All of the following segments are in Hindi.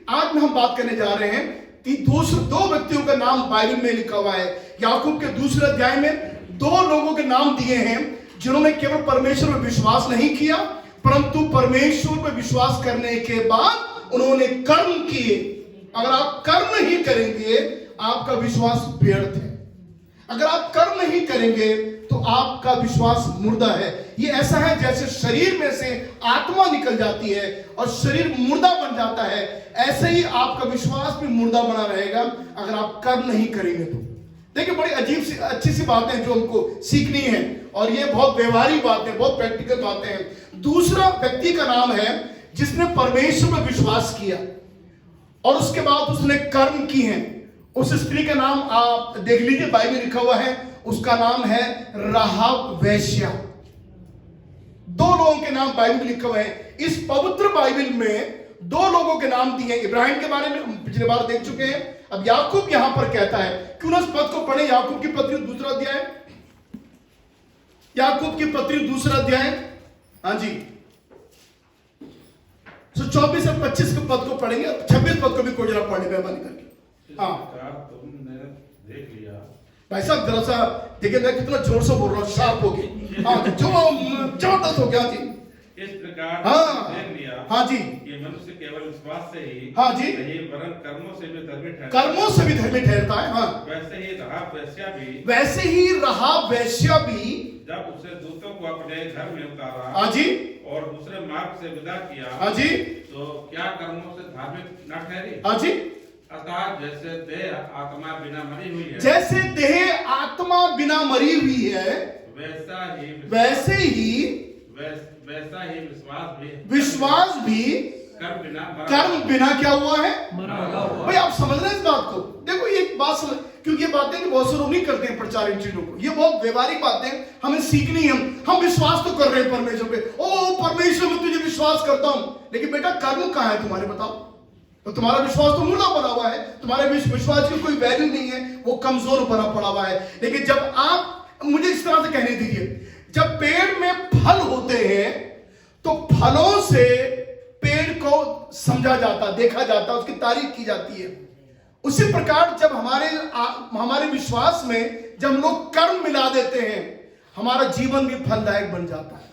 आज में हम बात करने जा रहे हैं दो व्यक्तियों का नाम बाइबल में लिखा हुआ है। याकूब के दूसरे अध्याय में दो लोगों के नाम दिए हैं जिन्होंने केवल परमेश्वर में विश्वास नहीं किया, परंतु परमेश्वर में विश्वास करने के बाद उन्होंने कर्म किए। अगर आप कर्म नहीं करेंगे आपका विश्वास व्यर्थ है। अगर आप कर्म नहीं करेंगे तो आपका विश्वास मुर्दा है। ये ऐसा है जैसे शरीर में से आत्मा निकल जाती है और शरीर मुर्दा बन जाता है, ऐसे ही आपका विश्वास भी मुर्दा बना रहेगा अगर आप कर्म नहीं करेंगे तो। देखिए, बड़ी अजीब सी अच्छी सी बातें जो हमको सीखनी है और ये बहुत व्यवहारिक बातें, बहुत प्रैक्टिकल बातें हैं। दूसरा व्यक्ति का नाम है जिसने परमेश्वर में विश्वास किया और उसके बाद उसने कर्म किए हैं। उस स्त्री का नाम आप देख लीजिए, बाइबल में लिखा हुआ है, उसका नाम है राहाब वेश्या। दो लोगों के नाम बाइबल में लिखा हुआ है। इस पवित्र बाइबल में दो लोगों के नाम दिए। इब्राहिम के बारे में हम पिछले बार देख चुके हैं। अब याकूब यहां पर कहता है, क्यों ना इस पद को पढ़े। याकूब की पत्री दूसरा अध्याय, याकूब की पत्री दूसरा अध्याय, हाँ जी, 24 से 25 के पद को पढ़ेंगे। 26 पद को भी कोई जरा पढ़ने मेहरबानी करके। हाँ तुमने देख लिया भाई साहब, जरा सा देखिए, मैं कितना जोर से बोल रहा हूँ, शार्प हो गई। हाँ जो जबरदस्त हो गया जी। इस प्रकार हाँ देख लिया, हाँ जी, कि मनुष्य केवल विश्वास से ही हाँ जी नहीं वरन कर्मों से भी धर्मी ठहरता है। कर्मों से भी धर्मी ठहरता है। हाँ, वैसे ही राहाब वेश्या भी जब उसने दूतों को अपने घर में उतारा, हाँ जी, और दूसरे मार्ग से विदा किया, हाँ जी, तो क्या कर्मों से धार्मिक न ठहरी? हाँ जी। अतः जैसे देह आत्मा बिना मरी हुई है, जैसे देह आत्मा बिना मरी हुई है, वैसा ही विश्वास भी कर्म बिना क्या हुआ है, भाई आप समझ रहे हैं इस बात को। देखो ये बात समझ, क्योंकि ये बातें बहुत से लोग नहीं करते हैं प्रचार इन चीजों को। ये बहुत व्यवहारिक बातें हमें सीखनी है। हम विश्वास तो कर रहे हैं परमेश्वर पे, ओ परमेश्वर में तुझे विश्वास करता हूं, लेकिन बेटा कर्म कहां है तुम्हारे, बताओ। तो तुम्हारा विश्वास तो मुर्दा बना हुआ है, तुम्हारे विश्वास की कोई वैल्यू नहीं है, वो कमजोर बना पड़ा हुआ है। लेकिन जब आप, मुझे इस तरह से कहने दीजिए, जब पेड़ में फल होते हैं तो फलों से पेड़ को समझा जाता, देखा जाता, उसकी तारीफ की जाती है। उसी प्रकार जब हमारे विश्वास में जब हम लोग कर्म मिला देते हैं, हमारा जीवन भी फलदायक बन जाता है।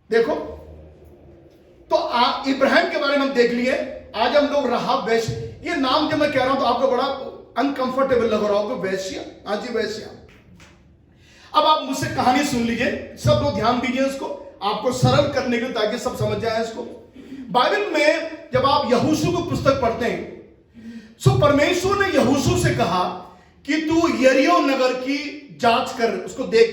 देखो, तो इब्राहिम के बारे में हम देख लिए। आज हम लोग राहाब वेश्या, ये नाम जब मैं कह रहा हूं तो आपको बड़ा अनकंफर्टेबल लग रहा होगा, वेश्या। हाँ जी, वेश्या। अब आप मुझसे कहानी सुन लीजिए, सब लोग ध्यान दीजिए इसको, आपको सरल करने के लिए, ताकि सब समझ जाए इसको। बाइबल में जब आप यहोशू को पुस्तक पढ़ते हैं, सो परमेश्वर ने यहोशू से कहा कि तू यरीहो नगर की जांच कर, उसको देख,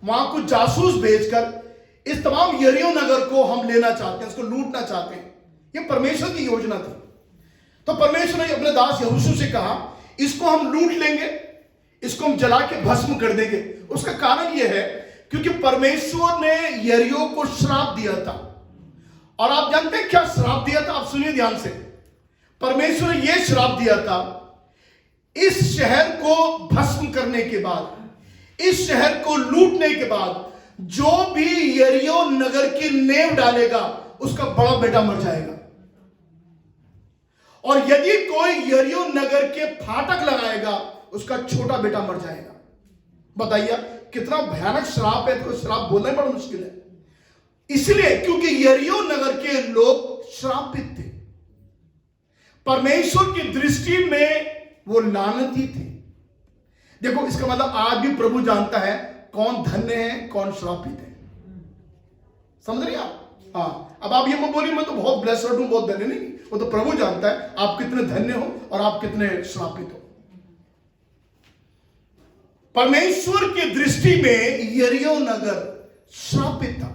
वहां कुछ जासूस भेजकर इस तमाम यरीहो नगर को हम लेना चाहते हैं, उसको लूटना चाहते हैं। यह परमेश्वर की योजना थी। तो परमेश्वर ने अपने दास यहोशू से कहा, इसको हम लूट लेंगे, इसको हम जला के भस्म कर देंगे। उसका कारण यह है क्योंकि परमेश्वर ने यरीहो को श्राप दिया था। और आप जानते हैं क्या श्राप दिया था? आप सुनिए ध्यान से। परमेश्वर ने यह श्राप दिया था, इस शहर को भस्म करने के बाद, इस शहर को लूटने के बाद, जो भी यरीहो नगर की नींव डालेगा उसका बड़ा बेटा मर जाएगा, और यदि कोई यरीहो नगर के फाटक लगाएगा उसका छोटा बेटा मर जाएगा। बताइए कितना भयानक श्राप है। तो श्राप बोलना ही बड़ा मुश्किल है, इसलिए क्योंकि यरीहो नगर के लोग श्रापित थे। परमेश्वर की दृष्टि में वो लानती थे। देखो, इसका मतलब आज भी प्रभु जानता है कौन धन्य है, कौन श्रापित है। समझ रहे आप? हाँ, अब आप ये मत बोलिए मैं तो बहुत ब्लेस्ड हूं, बहुत धन्य। नहीं, वो तो प्रभु जानता है आप कितने धन्य हो और आप कितने श्रापित हो। परमेश्वर की दृष्टि में यरीहो नगर श्रापित था।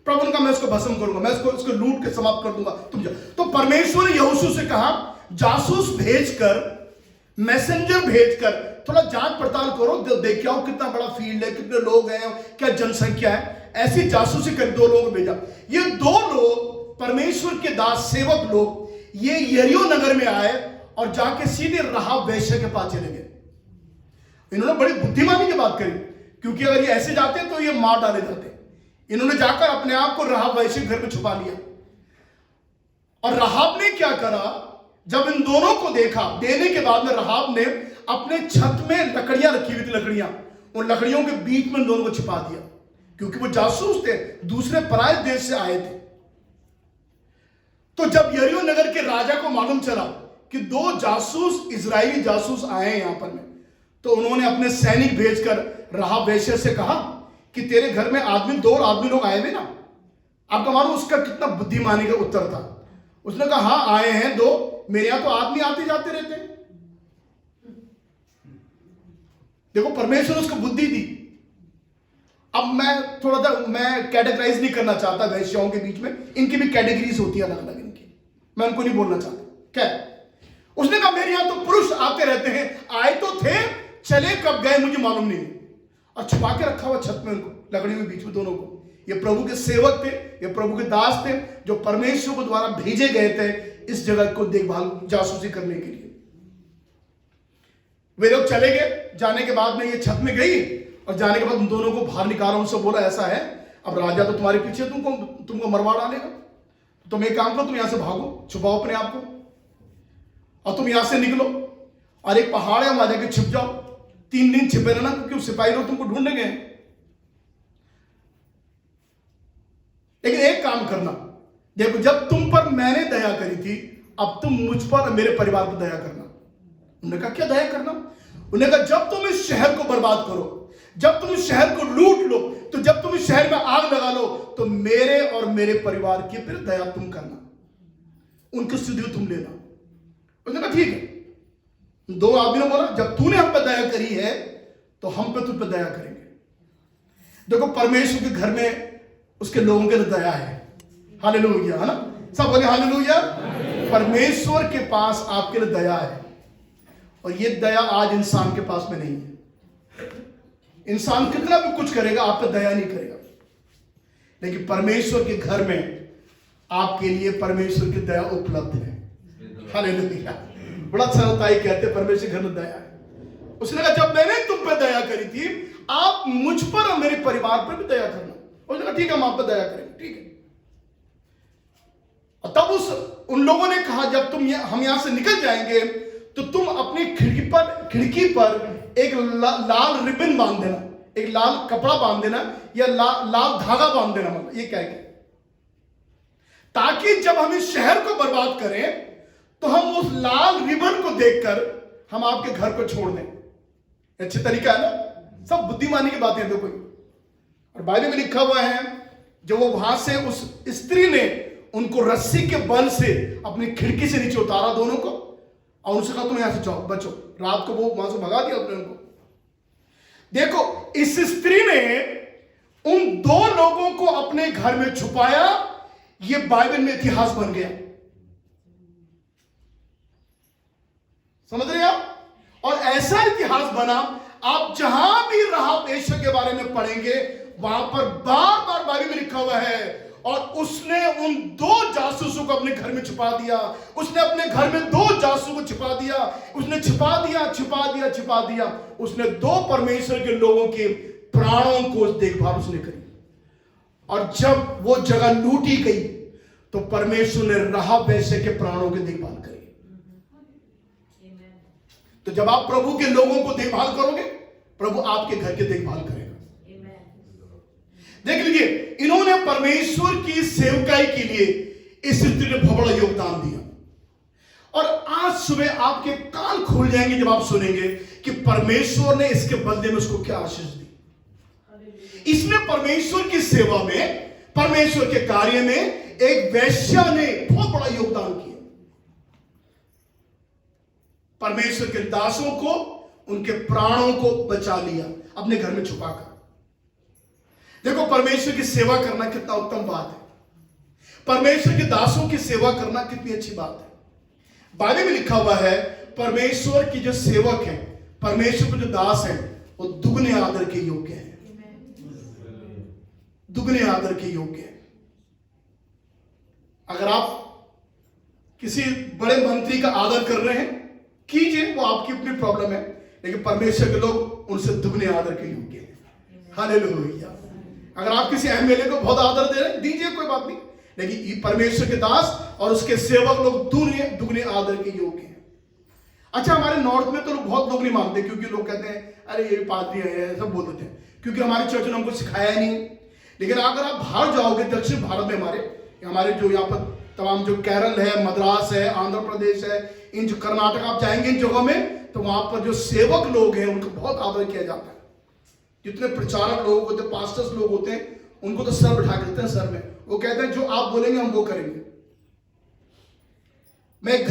प्रभु ने कहा मैं इसको भस्म करूंगा, मैं इसको लूट के समाप्त कर दूंगा, तुम जाओ। तो परमेश्वर ने यहोशू से कहा, जासूस भेजकर, मैसेंजर भेजकर थोड़ा जांच पड़ताल करो, देख आओ कितना बड़ा फील्ड है, कितने लोग हैं, क्या जनसंख्या है। ऐसी जासूसी कर दो लोग भेजा। ये दो लोग परमेश्वर के दास सेवक लोग, ये यरीहो नगर में आए और जाके सीधे राहाब वेश्या के पास चले गए। इन्होंने बड़ी बुद्धिमानी की बात करी, क्योंकि अगर ये ऐसे जाते तो ये मार डाले जाते। इन्होंने जाकर अपने आप को राहाब वेश्या के घर में छुपा लिया। और रहाब ने क्या करा, जब इन दोनों को देखा, देने के बाद में रहाब ने अपने छत में लकड़ियां रखी हुई थी, लकड़ियां, उन लकड़ियों के बीच में इन दोनों को छिपा दिया, क्योंकि वो जासूस थे, दूसरे पराये देश से आए थे। तो जब यरीहो नगर के राजा को मालूम चला कि 2 जासूस, इजरायली जासूस आए हैं यहां पर में, तो उन्होंने अपने सैनिक भेजकर रहाब वेश्या से कहा कि तेरे घर में 2 आदमी लोग आए हुए ना। आपका मालूम उसका कितना बुद्धिमानी का उत्तर था। उसने कहा हाँ आए हैं 2, मेरे यहां तो आदमी आते जाते रहते हैं। देखो परमेश्वर ने उसको बुद्धि दी। अब मैं कैटेगराइज नहीं करना चाहता वैश्याओं के बीच में, इनकी भी कैटेगरीज होती है अलग अलग इनकी, मैं उनको नहीं बोलना चाहता। क्या उसने कहा मेरे यहां तो पुरुष आते रहते हैं, आए तो थे, चले कब गए मुझे मालूम नहीं, और छुपा के रखा हुआ छत में उनको, लकड़ी में बीच में दोनों को। ये प्रभु के सेवक थे, ये प्रभु के दास थे, जो परमेश्वर को द्वारा भेजे गए थे इस जगत को देखभाल, जासूसी करने के लिए। वे लोग चले गए, जाने के बाद में ये छत में गई, और जाने के बाद उन दोनों को बाहर निकाला, उनसे बोला ऐसा है अब राजा तो तुम्हारे पीछे, तुमको मरवा डालेगा, तुम एक काम करो, तुम यहां से भागो, छुपाओ अपने आप को, और तुम यहां से निकलो और एक पहाड़ है वहां जाके छिप जाओ, 3 दिन छिपे रहना, क्योंकि सिपाही लोग तुमको ढूंढने गए। लेकिन एक काम करना, देखो जब तुम पर मैंने दया करी थी, अब तुम मुझ पर और मेरे परिवार पर दया करना। उन्होंने कहा क्या दया करना? उन्होंने कहा जब तुम इस शहर को बर्बाद करो, जब तुम इस शहर को लूट लो, तो जब तुम इस शहर में आग लगा लो, तो मेरे और मेरे परिवार की फिर दया तुम करना, उनकी स्थिति तुम लेना। उन्होंने कहा ठीक है। 2 आदमी ने बोला जब तूने हम पर दया करी है तो हम पे तुझ पर दया करेंगे। देखो परमेश्वर के घर में उसके लोगों के लिए दया है, हालेलुया, है ना? सब बोले हालेलुया। परमेश्वर के पास आपके लिए दया है, और ये दया आज इंसान के पास में नहीं है। इंसान कितना भी कुछ करेगा आप पे दया नहीं करेगा, लेकिन परमेश्वर के घर में आपके लिए परमेश्वर की दया उपलब्ध है, हालेलुया। बड़ा अच्छा होता है, कहते हैं परमेश्वर के घर में दया है। उसने कहा जब मैंने तुम पे दया करी थी, आप मुझ पर और मेरे परिवार पर भी दया करना। उसने कहा ठीक है, हम आप पर दया करेंगे, ठीक है। और तब उन लोगों ने कहा जब हम यहां से निकल जाएंगे तो तुम अपनी खिड़की पर एक लाल रिबन बांध देना, एक लाल कपड़ा बांध देना, या लाल धागा बांध देना, मतलब ये क्या है, ताकि जब हम इस शहर को बर्बाद करें तो हम उस लाल रिबन को देखकर हम आपके घर को छोड़ दें। अच्छी तरीका है ना? सब बुद्धिमानी की बातें देखो। और बाइबल में लिखा हुआ है जब वो वहां से उस स्त्री ने उनको रस्सी के बल से अपनी खिड़की से नीचे उतारा दोनों को, और उनसे कहा तुम यहां से जाओ, बचो। रात को वो वहां से भगा दिया अपने उनको। देखो इस स्त्री ने उन 2 लोगों को अपने घर में छुपाया, ये बाइबल में इतिहास बन गया। समझ रहे आप? और ऐसा इतिहास बना, आप जहां भी रहाब वेश्या के बारे में पढ़ेंगे वहां पर बार बार बाइबल में लिखा हुआ है, और उसने उन 2 जासूसों को अपने घर में छुपा दिया। उसने अपने घर में 2 जासूसों को छुपा दिया, उसने छिपा दिया। उसने 2 परमेश्वर के लोगों के प्राणों को देखभाल उसने करी। और जब वो जगह लूटी गई तो परमेश्वर ने रहाब वेश्या के प्राणों की देखभाल करी। तो जब आप प्रभु के लोगों को देखभाल करोगे, प्रभु आपके घर की देखभाल करेगा। देख लीजिए, इन्होंने परमेश्वर की सेवकाई के लिए इस स्त्री ने बहुत बड़ा योगदान दिया। और आज सुबह आपके कान खुल जाएंगे जब आप सुनेंगे कि परमेश्वर ने इसके बदले में उसको क्या आशीष दी। इसने परमेश्वर की सेवा में, परमेश्वर के कार्य में एक वेश्या ने बहुत बड़ा योगदान किया। परमेश्वर के दासों को, उनके प्राणों को बचा लिया अपने घर में छुपाकर। देखो परमेश्वर की सेवा करना कितना उत्तम बात है। परमेश्वर के दासों की सेवा करना कितनी अच्छी बात है। बाइबल में लिखा हुआ है परमेश्वर की जो सेवक है, परमेश्वर के जो दास हैं, वो दुगने आदर के योग्य हैं, दुगने आदर के योग्य हैं। अगर आप किसी बड़े मंत्री का आदर कर रहे हैं, कीजिए, वो आपकी अपनी प्रॉब्लम है, लेकिन परमेश्वर के लोग उनसे दुगने आदर के योग्य हैं। हालेलुया। अगर आप किसी एमएलए को बहुत आदर दे रहे हैं, दीजिए, कोई बात नहीं, लेकिन ये परमेश्वर के दास और उसके सेवक लोग दुगने आदर के योग्य हैं। अच्छा, हमारे नॉर्थ में तो बहुत लोग नहीं मानते, क्योंकि लोग कहते हैं अरे ये पादरी है, सब बोल देते हैं, क्योंकि हमारे चर्च ने हमको सिखाया ही नहीं। लेकिन अगर आप बाहर जाओगे दक्षिण भारत में, हमारे जो यहाँ पर तमाम जो केरल है, मद्रास है, आंध्र प्रदेश है, इन जो कर्नाटक आप जाएंगे इन जगहों में, तो वहां पर जो सेवक लोग हैं उनको बहुत आदर किया जाता है। जितने प्रचारक लोग होते हैं, पास्टर्स लोग होते हैं, उनको तो सर बिठा के देते हैं सर में। वो कहते हैं जो आप बोलेंगे हम वो करेंगे। मैं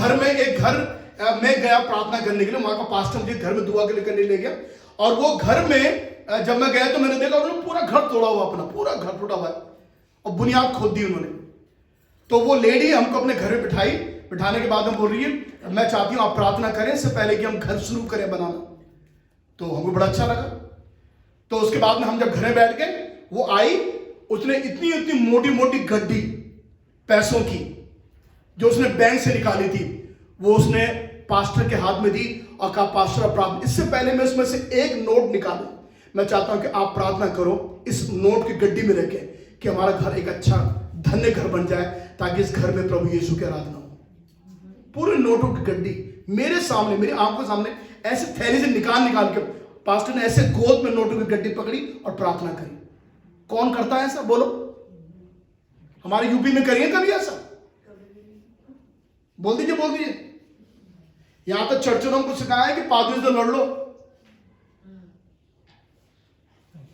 गया प्रार्थना करने के लिए, वहां का पास्टर मुझे घर में दुआ के लिए करने ले गया, और वो घर में जब मैं गया तो मैंने देखा उन्होंने पूरा घर तोड़ा हुआ, अपना पूरा घर टूटा हुआ है, और बुनियाद खोद दी उन्होंने। तो वो लेडी हमको अपने घर में बिठाने के बाद हम बोल रही है मैं चाहती हूँ आप प्रार्थना करें इससे पहले कि हम घर शुरू करें बनाना। तो हमको बड़ा अच्छा लगा। तो उसके बाद में हम जब घर में बैठ गए, वो आई, उसने इतनी इतनी मोटी मोटी गड्डी पैसों की जो उसने बैंक से निकाली थी, वो उसने पास्टर के हाथ में दी और कहा पास्टर प्रार्थना, इससे पहले मैं उसमें से एक नोट निकालूं, मैं चाहता हूं कि आप प्रार्थना करो इस नोट की गड्डी में रखें कि हमारा घर एक अच्छा धन्य घर बन जाए, ताकि इस घर में प्रभु यीशु की आराधना हो। पूरे नोटों की गड्डी मेरे सामने, मेरी आंखों के सामने ऐसे थैली से निकाल के पास्टर ने ऐसे गोद में नोटों की गड्डी पकड़ी और प्रार्थना करी। कौन करता है ऐसा, बोलो? हमारे यूपी में करिए कभी ऐसा? बोल दीजिए। यहां तक चर्चों ने हमको सिखाया है कि पादरी से लड़ लो,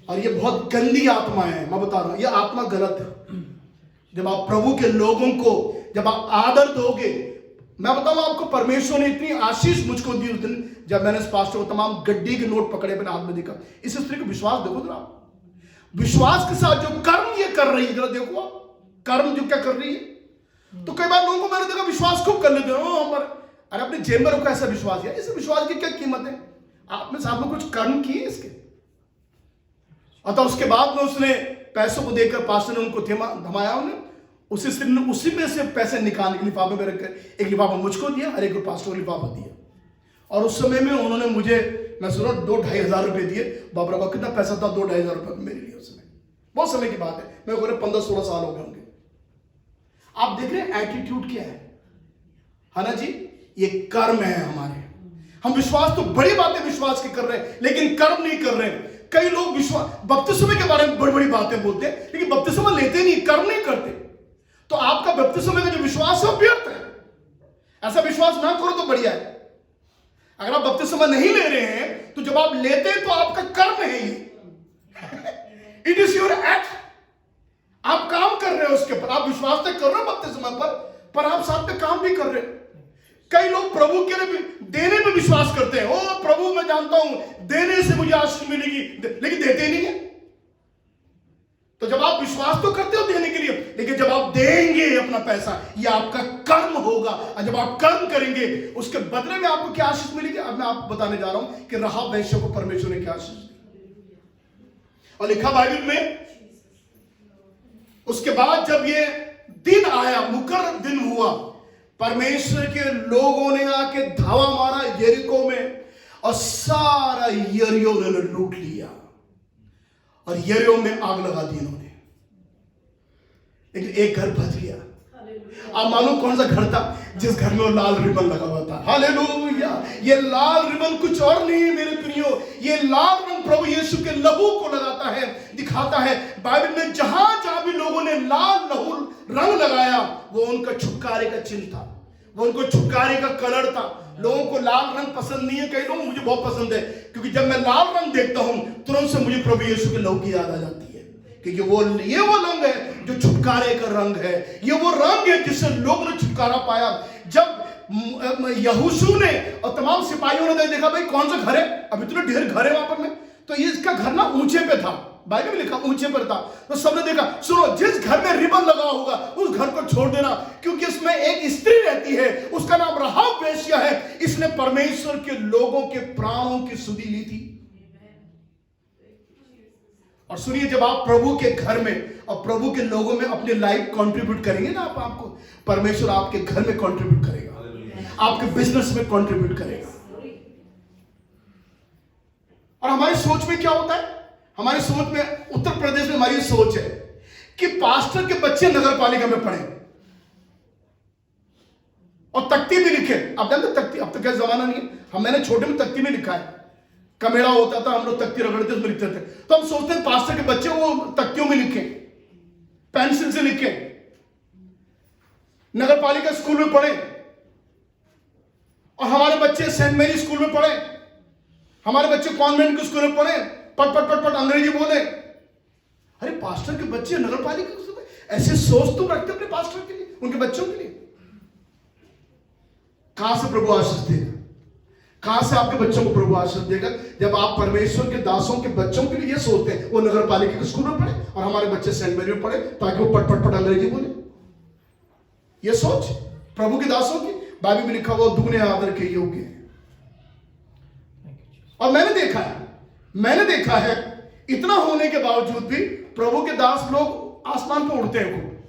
और ये बहुत गंदी आत्मा है। मैं बता रहा हूं, ये आत्मा गलत है। जब आप प्रभु के लोगों को जब आप आदर दोगे, मैं बताऊं आपको, परमेश्वर ने इतनी आशीष मुझको दी उस दिन जब मैंने इस पास्टर को तमाम गड्डी के नोट पकड़े अपने हाथ में देखा। इस स्त्री को विश्वास देखो जरा, विश्वास के साथ जो कर्म ये कर रही है, जरा देखो आप कर्म जो क्या कर रही है। तो कई बार लोगों को मैंने देखा विश्वास खूब कर लेते हैं, अरे अपने जेब में रखो ऐसा विश्वास है। इस विश्वास की क्या कीमत है? आपने साथ में कुछ कर्म किए इसके। अतः उसके बाद में उसने पैसों को देकर पास्टर ने उनको धमाया, उन्हें उसी स्त्री ने उसी में से पैसे निकाल के लिफाफे में रखकर एक लिफाफा मुझको दिया और एक पास्टर को लिफाफा दिया। और उस समय में उन्होंने मुझे, मैं सुना 2-2.5 हजार रुपए दिए। बाप रे बाप, कितना पैसा था 2-2.5 हजार रुपए मेरे लिए उस समय। बहुत समय की बात है, मैं बोले 15-16 साल हो गए होंगे। आप देख रहे हैं एटीट्यूड क्या है ना जी? ये कर्म है हमारे। हम विश्वास तो बड़ी बातें विश्वास की कर रहे हैं, लेकिन कर्म नहीं कर रहे हैं। कई लोग विश्वास बपतिस्मे के बारे में बड़ी बड़ी बातें बोलते हैं, लेकिन बपतिस्मा लेते नहीं, कर्म नहीं करते। तो आपका बपतिस्मे का जो विश्वास है वो व्यर्थ है। ऐसा विश्वास ना करो तो बढ़िया है। अगर आप बपतिस्मा नहीं ले रहे हैं तो जब आप लेते हैं तो आपका कर्म है ये। It is your act. आप काम कर रहे हो उसके ऊपर, आप विश्वास तो कर रहे हो बपतिस्मा पर आप साथ में काम भी कर रहे हो। कई लोग प्रभु के लिए देने पे विश्वास करते हैं। ओ प्रभु, मैं जानता हूं देने से मुझे आशीष मिलेगी, लेकिन देते नहीं है। तो जब आप विश्वास तो करते हो देने के लिए, लेकिन जब आप देंगे अपना पैसा, ये आपका कर्म होगा। और जब आप कर्म करेंगे उसके बदले में आपको क्या आशीष मिलेगी? अब मैं आपको बताने जा रहा हूं कि राहाब वैश्य को परमेश्वर ने क्या आशीष दी। और लिखा बाइबल में, उसके बाद जब ये दिन आया, मुकर्रर दिन हुआ, परमेश्वर के लोगों ने आके धावा मारा यरीको में, और सारा यरीहो ने लूट लिया, और यरीहो में आग लगा दी इन्होंने। लेकिन एक घर बच गया। आप मालूम कौन सा घर था? जिस घर में वो लाल रिबन लगा हुआ था। हालेलुया! ये लाल रिबन कुछ और नहीं है मेरे प्रियो, ये लाल रंग प्रभु यीशु के लहू को लगाता है, दिखाता है। बाइबल में जहां जहां भी लोगों ने लाल लहू रंग लगाया, वो उनका छुटकारे का चिन्ह था, वो उनको छुटकारे का कलर था। लोगों को लाल रंग पसंद नहीं है, कई लोगों को मुझे बहुत पसंद है, क्योंकि जब मैं लाल रंग देखता हूं तुरंत से मुझे प्रभु यीशु के लहू की याद आ जाती है, क्योंकि ये वो रंग है जो छुटकारे का रंग है। ये वो रंग है जिससे लोग ने छुटकारा पाया। जब यहोशू ने और तमाम सिपाहियों ने देखा भाई कौन सा घर है, अब इतने ढेर घर है वहां पर में, तो ये इसका घर ना ऊंचे पे था, बाइबल में लिखा ऊंचे पर था। तो सबने देखा, सुनो, जिस घर में रिबन लगा होगा उस घर को छोड़ देना, क्योंकि इसमें एक स्त्री रहती है, उसका नाम राहाब वेश्या है। इसने परमेश्वर के लोगों के प्राणों की सुधि ली थी। और सुनिए, जब आप प्रभु के घर में और प्रभु के लोगों में अपनी लाइफ कंट्रीब्यूट करेंगे ना, आपको परमेश्वर आपके घर में कंट्रीब्यूट करेगा, आपके बिजनेस में कंट्रीब्यूट करेगा। और हमारी सोच में क्या होता है? हमारी सोच में, उत्तर प्रदेश में हमारी सोच है कि पास्टर के बच्चे नगर पालिका में पढ़े और तख्ती भी लिखे। आप जानते तख्ती, अब तो क्या जमाना नहीं है, मैंने छोटे में तख्ती में लिखा है, कमेड़ा होता था, हम लोग तख्ती रगड़ते उसमें लिखते थे। तो हम सोचते हैं पास्टर के बच्चे वो तख्तियों में लिखे, पेंसिल से लिखे, नगर पालिका स्कूल में पढ़े, और हमारे बच्चे सेंट मेरी स्कूल में पढ़े, हमारे बच्चे कॉन्वेंट के स्कूल में पढ़े, पट पट पट पट अंग्रेजी बोले। अरे पास्टर के बच्चे नगर पालिका में, ऐसे सोच तुम रखते अपने पास्टर के लिए, उनके बच्चों के लिए? कहां से प्रभु आशीष देगा? कहां से आपके बच्चों को प्रभु आशीष देगा? जब आप परमेश्वर के दासों के बच्चों के लिए ये सोचते हैं वो नगर पालिका के स्कूल में पढ़े और हमारे बच्चे सेंट मेरी में पढ़े ताकि वो पट पट पट अंग्रेजी बोले। ये सोच प्रभु के दासों की बाइबल में लिखा हुआ दुगने आदर के योग्य है। और मैंने देखा है इतना होने के बावजूद भी प्रभु के दास लोग आसमान पर उड़ते हैं,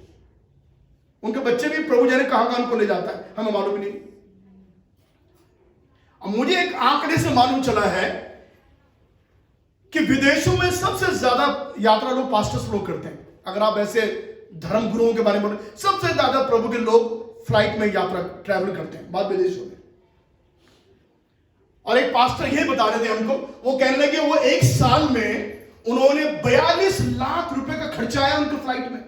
उनके बच्चे भी प्रभु जाने कहां कहां को ले जाता है, हमें मालूम नहीं। अब मुझे एक आंकड़े से मालूम चला है कि विदेशों में सबसे ज्यादा यात्रा लोग पास्टर्स लोग करते हैं। अगर आप ऐसे धर्म गुरुओं के बारे में बोले, सबसे ज्यादा प्रभु के लोग फ्लाइट में यात्रा ट्रैवल करते हैं बाहर विदेशों में। और एक पास्टर ये बता रहे थे हमको, वो कहने लगे वो एक साल में उन्होंने 42 लाख रुपए का खर्चा आया उनके फ्लाइट में।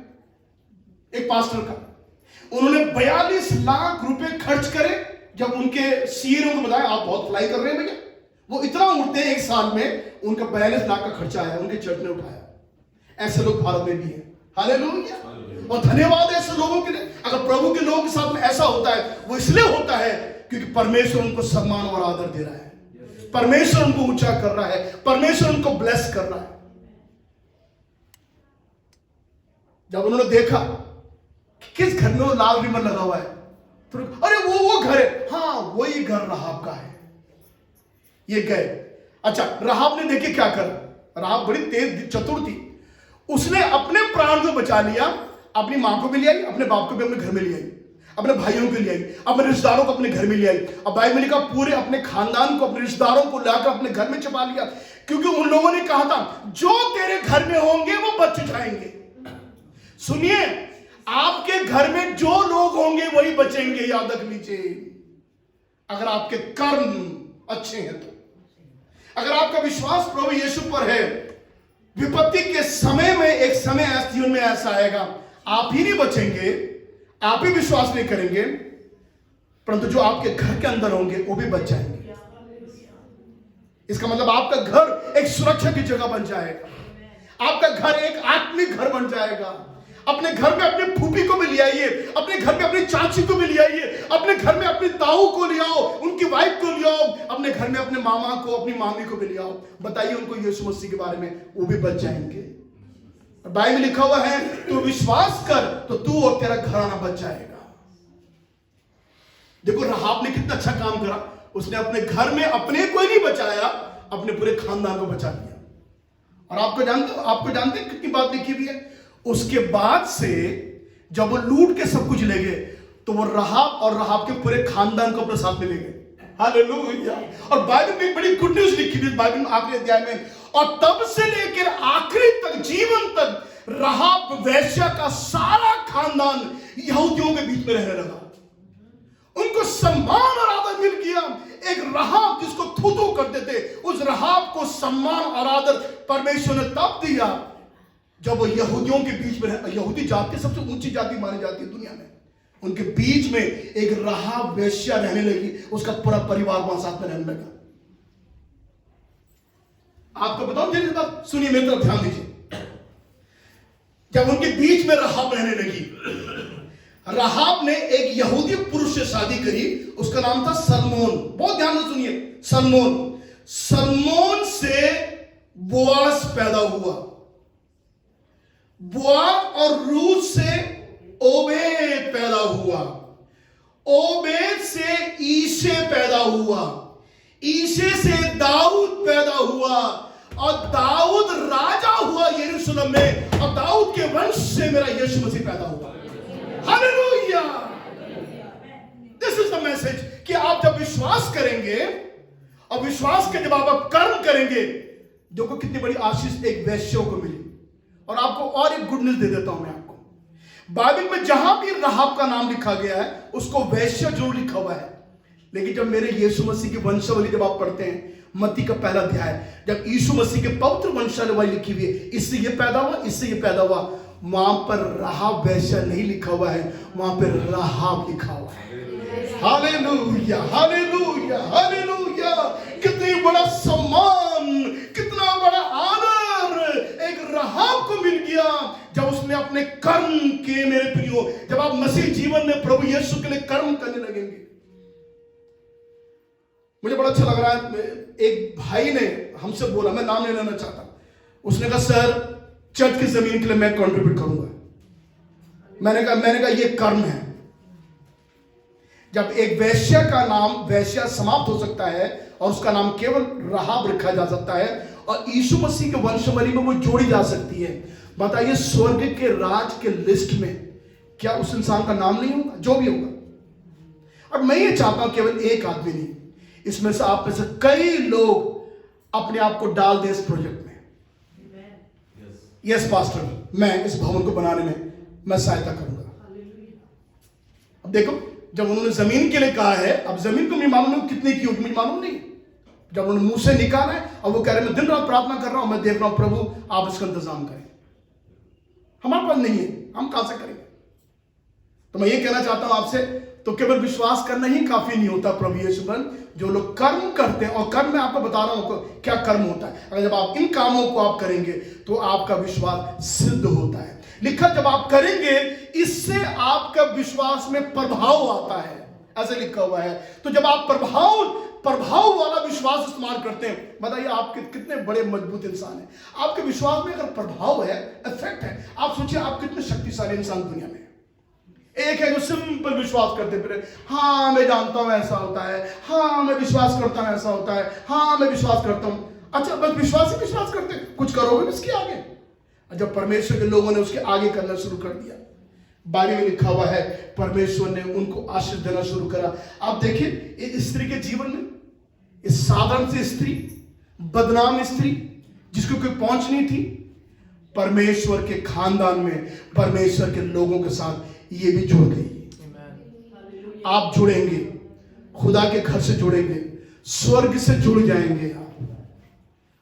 एक पास्टर का उन्होंने 42 लाख रुपए खर्च करे। जब उनके सीए ने उनको बताया आप बहुत फ्लाई कर रहे हैं भैया, वो इतना उड़ते हैं एक साल में, उनका 42 लाख का खर्चा आया, उनके चर्च ने उठाया। ऐसे लोग भारत में भी हैं, हालेलुया। और धन्यवाद ऐसे लोगों के लिए। अगर प्रभु के लोगों के साथ में ऐसा होता है, वो इसलिए होता है क्योंकि परमेश्वर उनको सम्मान और आदर दे रहा है, परमेश्वर उनको ऊंचा कर रहा है, परमेश्वर उनको ब्लेस कर रहा है। जब उन्होंने देखा कि किस घर में वो लाल रिबन लगा हुआ है, तो अरे वो घर है, हाँ वही घर रहाब का है। ये गए, अच्छा रहाब ने देखे क्या करा, रहाब बड़ी तेज चतुर थी, उसने अपने प्राण को बचा लिया, अपनी मां को भी ले आई, अपने बाप को भी अपने घर में ले आई, अपने भाइयों को ले आई, अपने रिश्तेदारों को अपने घर में ले आई। अब बाइबल में लिखा पूरे अपने खानदान को, अपने रिश्तेदारों को लाकर अपने घर में छुपा लिया, क्योंकि उन लोगों ने कहा था जो तेरे घर में होंगे वो बच जाएंगे। सुनिए, आपके घर में जो लोग होंगे वही बचेंगे, याद रख लीजिए। अगर आपके कर्म अच्छे हैं तो, अगर आपका विश्वास प्रभु यीशु पर है, विपत्ति के समय में एक समय जीवन में ऐसा आएगा, आप ही नहीं बचेंगे, आप ही विश्वास नहीं करेंगे, परंतु जो आपके घर के अंदर होंगे वो भी बच जाएंगे। इसका मतलब आपका घर एक सुरक्षा की जगह बन जाएगा, आपका घर एक आत्मिक घर बन जाएगा। अपने घर में अपनी फूफी को भी ले आइए, अपने घर में अपनी चाची को भी ले आइए, अपने घर में अपनी ताऊ को ले आओ, उनकी वाइफ को ले आओ, अपने घर में अपने मामा को, अपनी मामी को भी ले आओ, बताइए उनको यीशु मसीह के बारे में, वो भी बच जाएंगे। बाइबल में लिखा हुआ है तू विश्वास कर तो तू और तेरा घराना बच जाएगा। देखो रहाब ने कितना अच्छा काम करा, उसने अपने घर में अपने को ही नहीं बचाया, अपने पूरे खानदान को बचा लिया। और आपको जानते कितनी बात लिखी हुई है, उसके बाद से जब वो लूट के सब कुछ ले गए तो वो रहाब और रहाब के पूरे खानदान को अपने साथ में ले गए, हालेलुया। और बाइबल में बड़ी गुड न्यूज लिखी हुई बाइबल में आखिरी अध्याय में, और तब से लेकर आखिरी तक जीवन तक रहाब वैश्या का सारा खानदान यहूदियों के बीच में रहने लगा। उनको सम्मान और आदर मिल गया। एक रहाब जिसको थू करते थे, उस रहाब को सम्मान और आदर परमेश्वर ने तब दिया जब वो यहूदियों के बीच में, यहूदी जाति सबसे ऊंची जाति मानी जाती है दुनिया में, उनके बीच में एक रहाब वेश्या रहने लगी, उसका पूरा परिवार वहां साथ में रहने लगा। आपको बताऊं जल्दी बात, सुनिए मेरी तरफ ध्यान दीजिए। जब उनके बीच में रहाब रहने लगी, रहाब ने एक यहूदी पुरुष से शादी करी, उसका नाम था सलमोन। बहुत ध्यान से सुनिए, सलमोन से बोआज पैदा हुआ, बोआज और रूस से ओबेद पैदा हुआ, ओबेद से ईशे पैदा हुआ, ईशे से दाऊद पैदा हुआ, और दाऊद राजा हुआ यरूशलेम में, और दाऊद के वंश से मेरा यीशु मसीह पैदा हुआ। Hallelujah. This is the message कि आप जब विश्वास करेंगे और विश्वास के जब आप कर्म करेंगे, देखो कितनी बड़ी आशीष एक वैश्यों को मिली। और आपको और एक गुड न्यूज दे देता हूं मैं, बाइबल में जहां भी राहाब का नाम लिखा गया है उसको वैश्य जरूर लिखा हुआ है, लेकिन जब मेरे यीशु मसीह की वंशावली जब आप पढ़ते हैं मत्ती का पहला अध्याय, जब यीशु मसीह के पवित्र वंशावली लिखी हुई है, इससे ये पैदा हुआ, इससे ये पैदा हुआ, वहां पर राहाब वैश्य नहीं लिखा हुआ है, वहां पर राहाब लिखा हुआ है। Hallelujah, hallelujah, hallelujah. कितनी बड़ा सम्मान, कितना बड़ा आदर एक राहाब को मिल गया जब उसने अपने कर्म किए। मेरे प्रियो, जब आप मसीह जीवन में प्रभु यीशु के लिए कर्म करने लगेंगे, मुझे बड़ा अच्छा लग रहा है, एक भाई ने हमसे बोला, मैं नाम नहीं लेना चाहता, उसने कहा सर चर्च की जमीन के लिए मैं कंट्रीब्यूट करूंगा। मैंने कहा ये कर्म है। जब एक वैश्य का नाम वैश्य समाप्त हो सकता है और उसका नाम केवल राहाब रखा जा सकता है और यीशु मसीह के वंशावली में वो जोड़ी जा सकती है, बताइए स्वर्ग के राज के लिस्ट में क्या उस इंसान का नाम नहीं होगा? जो भी होगा। और मैं ये चाहता हूं केवल एक आदमी नहीं, इसमें से आप में से कई लोग अपने आप को डाल दें इस प्रोजेक्ट में। यस पास्टर, मैं इस भवन को बनाने में मैं सहायता करूंगा। अब देखो, जब उन्होंने जमीन के लिए कहा है, अब जमीन को मुझे मालूम नहीं कितने की होगी, मुझे मालूम नहीं। जब उन्होंने मुंह से निकाला है और वो कह रहे हैं मैं दिन रात प्रार्थना कर रहा हूं, मैं देख रहा हूं प्रभु आप इसका इंतजाम करें, हमारे पास नहीं है, हम कहां से करेंगे? तो मैं ये कहना चाहता हूं आपसे, तो केवल विश्वास करना ही काफी नहीं होता प्रभु यीशु पर। जो लोग कर्म करते हैं, और कर्म मैं आपको बता रहा हूं क्या कर्म होता है, अगर जब आप इन कामों को आप करेंगे तो आपका विश्वास सिद्ध होता है। लिखा जब आप करेंगे इससे आपका विश्वास में प्रभाव आता है, ऐसे लिखा हुआ है। तो जब आप प्रभाव वाला विश्वास इस्तेमाल करते हैं, बताइए आप कितने बड़े मजबूत इंसान हैं। आपके विश्वास में अगर प्रभाव है, इफेक्ट है, आप सोचिए आप कितने शक्तिशाली इंसान दुनिया में। एक है जो सिंपल विश्वास करते फिर, हाँ मैं जानता हूं ऐसा होता है, हाँ मैं विश्वास करता हूं ऐसा होता है, हाँ मैं विश्वास करता हूं। अच्छा, बस विश्वास ही विश्वास करते, कुछ करोगे इसके आगे? जब परमेश्वर के लोगों ने उसके आगे करना शुरू कर दिया, बाइबल में लिखा हुआ है परमेश्वर ने उनको आशीष देना शुरू करा। आप देखिए इस स्त्री के जीवन में, इस साधारण सी स्त्री, बदनाम स्त्री जिसको कोई पहुंच नहीं थी, परमेश्वर के खानदान में परमेश्वर के लोगों के साथ ये भी जुड़ गई। आप जुड़ेंगे, खुदा के घर से जुड़ेंगे, स्वर्ग से जुड़ जाएंगे,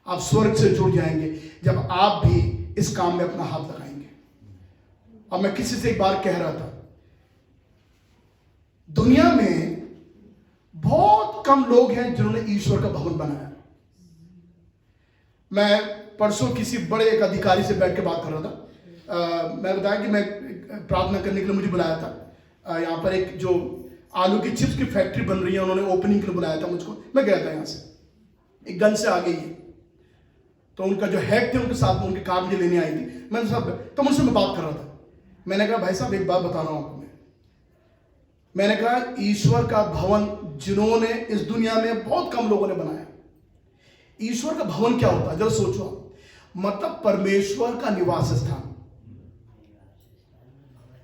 आप स्वर्ग से जुड़ जाएंगे जब आप भी इस काम में अपना हाथ लगाएंगे। अब मैं किसी से एक बार कह रहा था, दुनिया में बहुत कम लोग हैं जिन्होंने ईश्वर का भवन बनाया। मैं परसों किसी बड़े एक अधिकारी से बैठ के बात कर रहा था। मैं बताया कि मैं प्रार्थना करने के लिए मुझे बुलाया था। यहाँ पर एक जो आलू की चिप्स की फैक्ट्री बन रही है, उन्होंने ओपनिंग के लिए बुलाया था मुझको। मैं गया था यहाँ से, एक गन से आ गई है, तो उनका जो हेड थे उनके साथ में उनके कार मुझे लेने आई थी। मैंने सब तो मुझसे मैं बात कर रहा था। मैंने कहा भाई साहब एक बात बता रहा हूँ आपको, मैंने कहा ईश्वर का भवन जिन्होंने इस दुनिया में बहुत कम लोगों ने बनाया। ईश्वर का भवन क्या होता है जरा सोचो, मतलब परमेश्वर का निवास स्थान।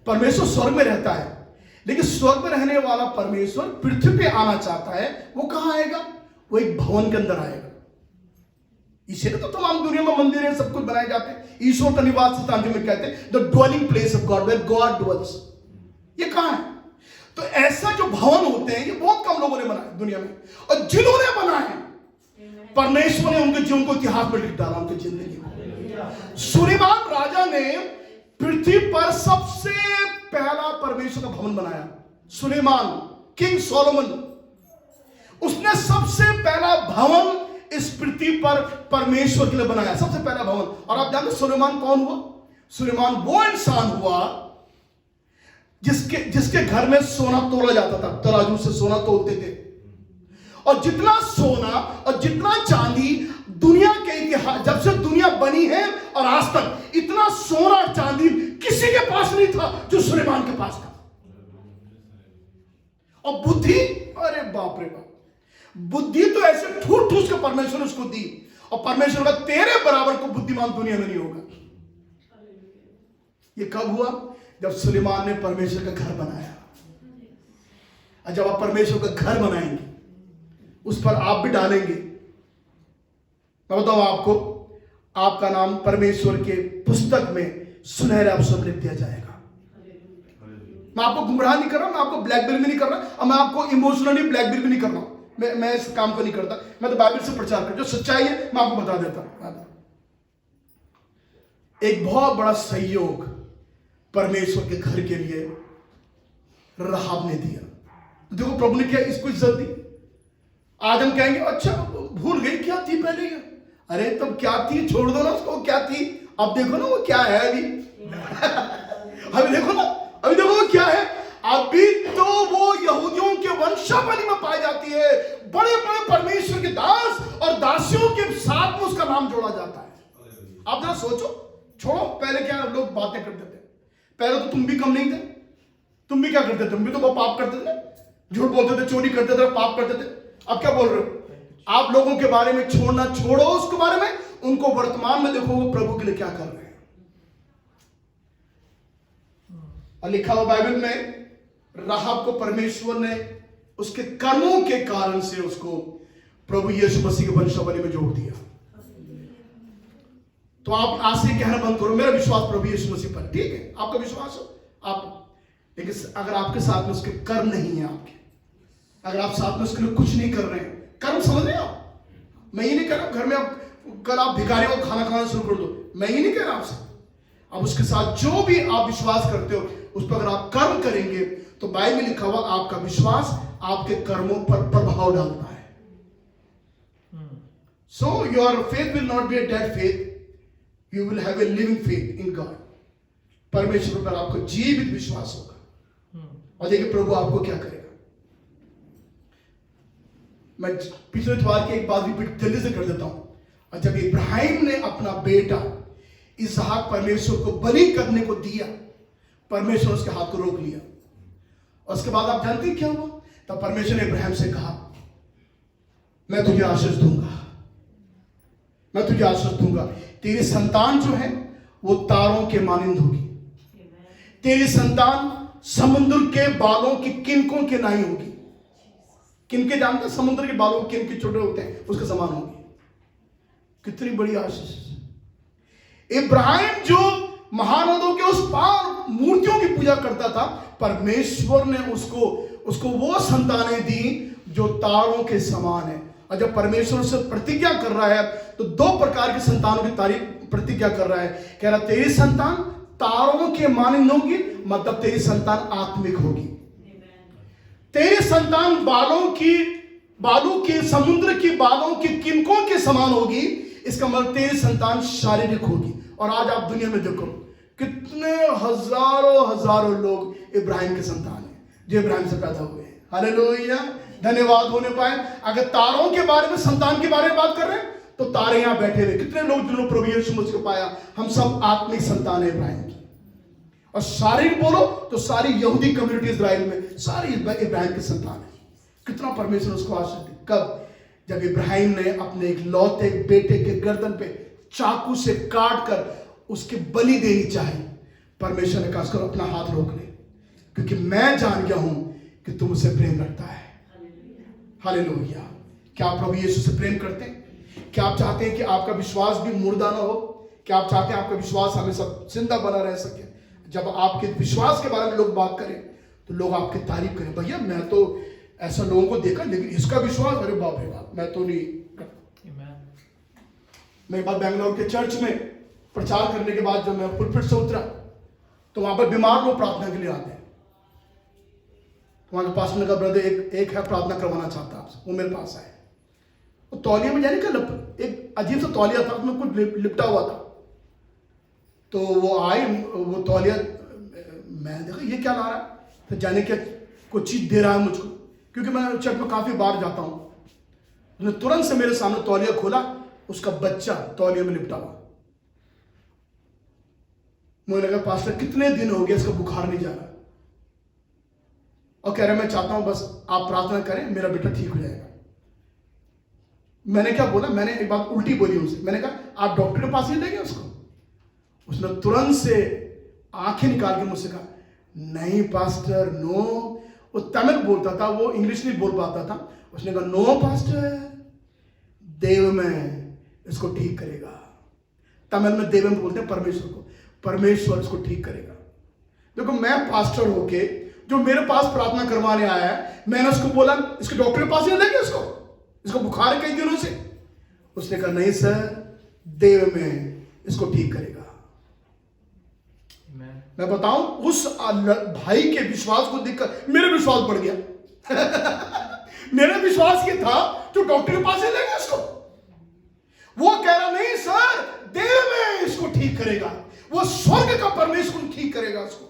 परमेश्वर स्वर्ग में रहता है, लेकिन स्वर्ग में रहने वाला परमेश्वर पृथ्वी पे आना चाहता है। वो कहां आएगा? वो एक भवन के अंदर आएगा। इसीलिए तो तमाम दुनिया में मंदिर है, सब कुछ बनाए जाते हैं। ईश्वर का निवास स्थान जो में कहते हैं the dwelling place of God, where God dwells. ये कहां है? तो ऐसा जो भवन होते हैं ये बहुत कम लोगों ने बनाए दुनिया में, और जिन्होंने बनाए परमेश्वर ने उनके जीवन को इतिहास में लिख डाला, उनकी जिंदगी में। सुलेमान राजा ने पृथ्वी पर सबसे पहला परमेश्वर का भवन बनाया। सुलेमान, किंग सोलोमन, उसने सबसे पहला भवन इस पृथ्वी पर परमेश्वर के लिए बनाया, सबसे पहला भवन। और आप जानते सुलेमान कौन हुआ? सुलेमान वो इंसान हुआ जिसके घर में सोना तोला जाता था, तराजू से सोना तोलते थे। और जितना सोना और जितना चांदी दुनिया के इतिहास, जब से दुनिया बनी है और आज तक, इतना सोना और चांदी किसी के पास नहीं था जो सुलेमान के पास था। और बुद्धि, अरे बाप रे बाप, बुद्धि तो ऐसे ठूस ठूस के परमेश्वर ने उसको दी। और परमेश्वर का तेरे बराबर को बुद्धिमान दुनिया में नहीं होगा। ये कब हुआ? जब सुलेमान ने परमेश्वर का घर बनाया। और जब आप परमेश्वर का घर बनाएंगे, उस पर आप भी डालेंगे, मैं बताऊं आपको, आपका नाम परमेश्वर के पुस्तक में सुनहरे अक्षर में लिख दिया जाएगा। मैं आपको गुमराह नहीं कर रहा, मैं आपको ब्लैकमेल भी नहीं कर रहा, और मैं आपको इमोशनली ब्लैकमेल भी नहीं कर रहा हूं। मैं इस काम को नहीं करता। मैं तो बाइबल से प्रचार कर, जो सच्चाई है मैं आपको बता देता हूं। एक बहुत बड़ा सहयोग परमेश्वर के घर के लिए राहाब ने दिया। देखो प्रभु ने क्या इसको इज्जत दी। आज हम कहेंगे अच्छा भूल गई क्या थी पहले, अरे तब क्या थी, छोड़ दो ना उसको, क्या थी। अब देखो ना वो क्या है अभी अभी देखो ना, अभी देखो वो क्या है। अभी तो वो यहूदियों के वंशावली में पाई जाती है। बड़े बड़े परमेश्वर के दास और दासियों के साथ में उसका नाम जोड़ा जाता है। आप जरा सोचो, छोड़ो पहले क्या लोग बातें करते थे। पहले तो तुम भी कम नहीं थे, तुम भी क्या करते थे, तुम भी तो वो पाप करते थे, झूठ बोलते थे, चोरी करते थे, पाप करते थे। अब क्या बोल रहे हो आप लोगों के बारे में, छोड़ना छोड़ो उसके बारे में, उनको वर्तमान में देखो वो प्रभु के लिए क्या कर रहे हैं। और लिखा हुआ बाइबल में राहाब को परमेश्वर ने उसके कर्मों के कारण से उसको प्रभु यीशु मसीह के वंशावली में जोड़ दिया। तो आप आज से कहना बंद करो मेरा विश्वास प्रभु यीशु मसीह पर, ठीक है आपका विश्वास हो आप, लेकिन अगर आपके साथ में उसके कर्म नहीं है, आपके अगर आप साथ में उसके लिए कुछ नहीं कर रहे हैं, कर्म समझ रहे हैं आप। मैं ये नहीं कह रहा घर में आप कल आप भिखारी को खाना खाना शुरू कर दो, मैं ये नहीं कह रहा आपसे। अब उसके साथ जो भी आप विश्वास करते हो उस पर अगर आप कर्म करेंगे तो बाइबल में लिखा हुआ आपका विश्वास आपके कर्मों पर प्रभाव डालता है। So your faith will not be a dead faith, you will have a living faith in God. परमेश्वर पर आपको जीवित विश्वास होगा। और देखिए प्रभु आपको क्या करेगा। मैं पिछले इतवार की एक बात भी जल्दी से कर देता हूं। और जब इब्राहिम ने अपना बेटा इसहाक परमेश्वर को बलि करने को दिया, परमेश्वर उसके हाथ को रोक लिया। और उसके बाद आप जानते हैं क्या हुआ। तब परमेश्वर ने इब्राहिम से कहा मैं तुझे आशीष दूंगा, मैं तुझे आशीष दूंगा। तेरी संतान जो है वो तारों के मानिंद होगी, तेरी संतान समुद्र के बालों की किनकों के नहीं होगी। किनके जानते हैं, समुद्र के बालों के किनके छोटे होते हैं उसके समान होगी। कितनी बड़ी आशीष। इब्राहिम जो महानदों के उस पार मूर्तियों की पूजा करता था, परमेश्वर ने उसको वो संतानें दी जो तारों के समान है। और जब परमेश्वर से प्रतिज्ञा कर रहा है तो दो प्रकार की संतानों की तारीफ प्रतिज्ञा कर रहा है। कह रहा तेरी संतान तारों के मानिंद होगी, मतलब तेरी संतान आत्मिक होगी। तेरी संतान बालों की समुद्र की बालों की किनकों के समान होगी। इसका मतलब तेरी संतान शारीरिक होगी। और आज आप दुनिया में देखो कितने हजारों लोग इब्राहिम के संतान हैं जो इब्राहिम से पैदा हुए हैं। हालेलुया, धन्यवाद होने पाए। अगर तारों के बारे में, संतान के बारे में बात कर रहे हैं तो तारे यहां बैठे हुए कितने लोग जिन्होंने प्रभु यीशु मसीह को पाया। हम सब आत्मिक संतान है इब्राहिम की। और शारीरिक बोलो तो सारी यहूदी कम्युनिटी इजराइल में सारी इब्राहिम की संतान है। कितना परमेश्वर उसको आशीष दी। कब? जब इब्राहिम ने अपने एक लौते बेटे के गर्दन पे चाकू से काट कर उसकी बलि देनी चाहिए। परमेश्वर ने कहा उसको अपना हाथ रोक ले, क्योंकि मैं जान गया हूं कि तुम उसे प्रेम रखता है। हालेलुया। क्या आप प्रभु यीशु से प्रेम करते हैं? क्या आप चाहते हैं कि आपका विश्वास भी मुर्दा ना हो? क्या आप चाहते हैं आपका विश्वास हमेशा जिंदा बना रह सके? जब आपके विश्वास के बारे में लोग बात करें तो लोग आपकी तारीफ करें, भैया मैं तो ऐसा लोगों को देखा, लेकिन इसका विश्वास, अरे बाप रे बाप, मैं तो नहीं करता। मैं एक बार बैंगलोर के चर्च में प्रचार करने के बाद जब मैं पुलपिट से उतरा तो वहां पर बीमार लोग प्रार्थना के लिए आते हैं। तो वहां के पास ने कहा ब्रदर एक है प्रार्थना करवाना चाहता आपसे, वो मेरे पास आए। वो तौलिया में जाने का एक अजीब सा तौलिया था, उसमें कुछ लिपटा हुआ था। तो वो आए, वो तौलिया मैं देखा ये क्या ला रहा है, तो जाने क्या कुछ चीज दे रहा है मुझको, क्योंकि मैं चर्च में काफी बार जाता हूं। उसने तुरंत से मेरे सामने तौलिया खोला, उसका बच्चा तौलिया में लिपटा हुआ। मुझे लगा पास्टर कितने दिन हो गए इसका बुखार नहीं जा रहा, और कह रहे मैं चाहता हूं बस आप प्रार्थना करें मेरा बेटा ठीक हो जाएगा। मैंने क्या बोला, मैंने एक बात उल्टी बोली उनसे। मैंने कहा आप डॉक्टर के पास नहीं लेंगे उसको? उसने तुरंत से आंखें निकाल के मुझसे कहा नहीं पास्टर नो। वो तमिल बोलता था, वो इंग्लिश नहीं बोल पाता था। उसने कहा नो पास्टर, देव में इसको ठीक करेगा। तमिल में देव में बोलते हैं परमेश्वर को, परमेश्वर इसको ठीक करेगा। देखो मैं पास्टर होके जो मेरे पास प्रार्थना करवाने आया है, मैंने उसको बोला इसको डॉक्टर के पास नहीं लेंगे, इसको बुखार है कई दिनों से। उसने कहा नहीं सर, देव में इसको ठीक करेगा। मैं बताऊं, उस भाई के विश्वास को देखकर मेरा विश्वास बढ़ गया। मेरा विश्वास ये था जो डॉक्टर के पास ले लेंगे इसको, वो कह रहा नहीं सर, देव में इसको ठीक करेगा, वो स्वर्ग का परमेश्वर ठीक करेगा उसको।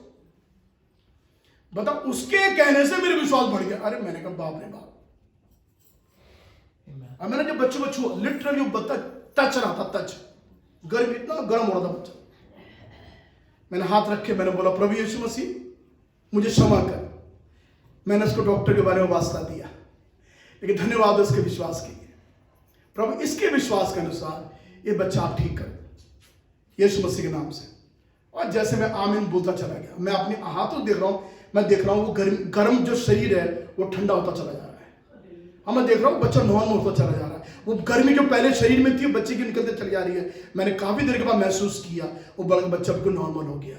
बता, उसके कहने से मेरा विश्वास बढ़ गया। अरे मैंने कहा बाप रे बाप। अब मैंने जब बच्चों को छुआ, लिटरली वो बच्चा टच रहा था, टच, गर्म, इतना गर्म हो रहा था बच्चा। मैंने हाथ रख के मैंने बोला प्रभु यीशु मसीह मुझे क्षमा कर। मैंने उसको डॉक्टर के बारे में वास्ता दिया, लेकिन धन्यवाद उसके विश्वास के लिए। प्रभु इसके विश्वास के अनुसार ये बच्चा आप ठीक कर यीशु मसीह के नाम से। और जैसे मैं आमीन बोलता चला गया, मैं अपने हाथों देख रहा हूं, मैं देख रहा हूं वो गर्म जो शरीर है वो ठंडा होता चला जा रहा है। हाँ, मैं देख रहा हूँ बच्चा नॉर्मल होता चला जा रहा है। वो गर्मी जो पहले शरीर में थी बच्चे की निकलते चली जा रही है। मैंने काफी देर के बाद महसूस किया वो बच्चा बिल्कुल नॉर्मल हो गया।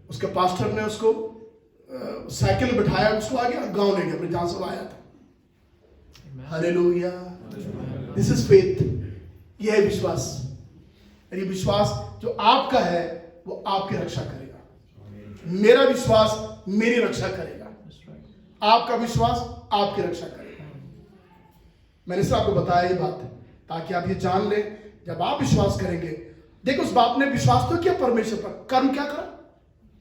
उसके पास्टर ने उसको साइकिल में बिठाया, उसको आ गया गाँव ले गया जहां से आया था। Hallelujah, this is faith. यह है विश्वास। ये विश्वास जो आपका है वो आपकी रक्षा करेगा। मेरा विश्वास मेरी रक्षा करेगा, आपका विश्वास आपकी रक्षा करेगा। मैंने सिर्फ आपको बताया ये बात ताकि आप ये जान लें, जब आप विश्वास करेंगे। देखो उस बाप ने विश्वास तो किया परमेश्वर पर, कर्म क्या करा?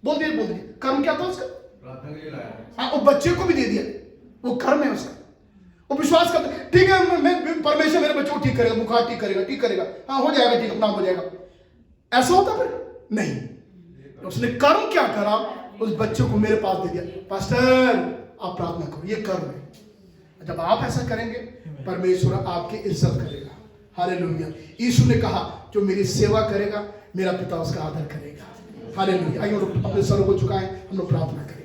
बोल दिए कर्म क्या था उसका? हाँ, वो बच्चे को भी दे दिया, वो कर्म है उसका। वो विश्वास करता, ठीक है मैं परमेश्वर मेरे बच्चों को ठीक करेगा, बुखार ठीक करेगा, हाँ हो जाएगा, ठीक अपना हो जाएगा। ऐसा होता फिर नहीं। उसने कर्म क्या करा? उस बच्चों को मेरे पास दे दिया। पास्टर आप प्रार्थना करो, ये कर्म है। जब आप ऐसा करेंगे परमेश्वर आपकी इज्जत करेगा। हालेलुया। यीशु ने कहा जो मेरी सेवा करेगा मेरा पिता उसका आदर करेगा। हालेलुया। आइए हम लोग अपने सरों को झुकाएं, हम लोग प्रार्थना करें।